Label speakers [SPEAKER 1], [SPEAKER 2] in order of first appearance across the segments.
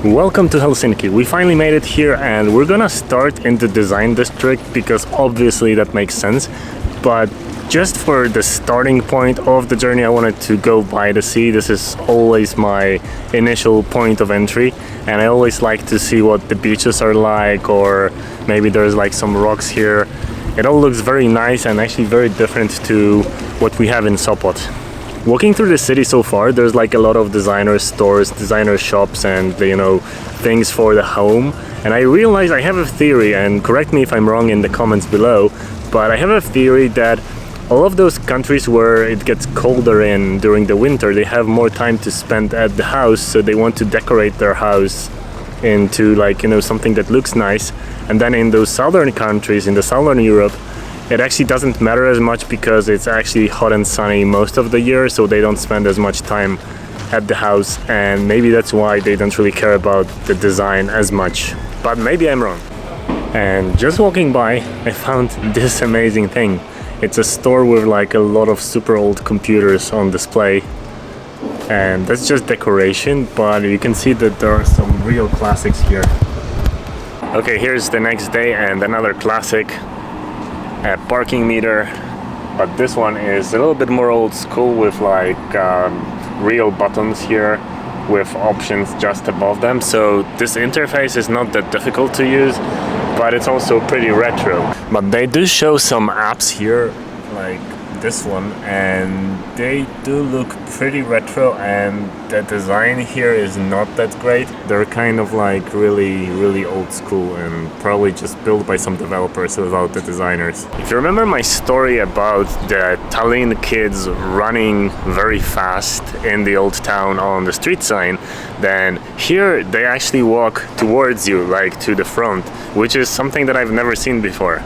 [SPEAKER 1] Welcome to Helsinki. We finally made it here and we're gonna start in the design district because obviously that makes sense. But just for the starting point of the journey, I wanted to go by the sea. This is always my initial point of entry and I always like to see what the beaches are like, or maybe there's like some rocks here. It all looks very nice and actually very different to what we have in Sopot. Walking through the city so far, there's like a lot of designer stores, designer shops, and things for the home. And I realized I have a theory, and correct me if I'm wrong in the comments below, but I have a theory that all of those countries where it gets colder during the winter, they have more time to spend at the house, so they want to decorate their house into something that looks nice. And then in those southern countries, in the southern Europe, it actually doesn't matter as much because it's actually hot and sunny most of the year, so they don't spend as much time at the house, and maybe that's why they don't really care about the design as much. But maybe I'm wrong. And just walking by, I found this amazing thing. It's a store with like a lot of super old computers on display, and that's just decoration, but you can see that there are some real classics here. Okay, here's the next day and another classic. A parking meter, but this one is a little bit more old school with like real buttons here with options just above them, so this interface is not that difficult to use, but it's also pretty retro. But they do show some apps here like this one, and they do look pretty retro, and the design here is not that great. They're kind of like really old school and probably just built by some developers without the designers. If you remember my story about the Tallinn kids running very fast in the old town on the street sign, then here they actually walk towards you, like to the front, which is something that I've never seen before.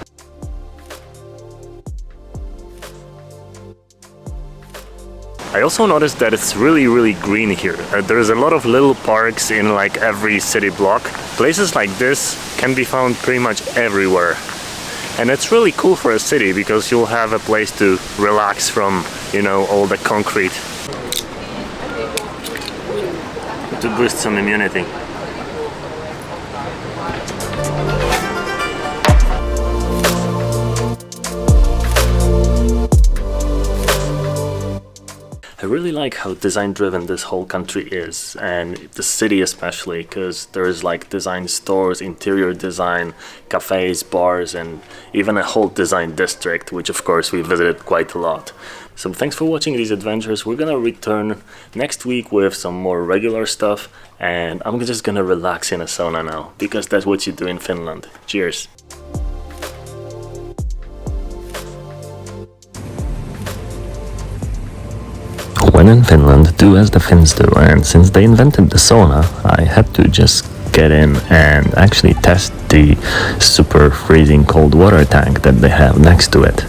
[SPEAKER 1] I also noticed that it's really green here. There's a lot of little parks in like every city block. Places like this can be found pretty much everywhere. And it's really cool for a city because you'll have a place to relax from, all the concrete. To boost some immunity. I really like how design driven this whole country is, and the city especially, because there's like design stores, interior design, cafes, bars, and even a whole design district, which of course we visited quite a lot. So thanks for watching these adventures. We're gonna return next week with some more regular stuff, and I'm just gonna relax in a sauna now, because that's what you do in Finland. Cheers! When in Finland, do as the Finns do, and since they invented the sauna, I had to just get in and actually test the super freezing cold water tank that they have next to it.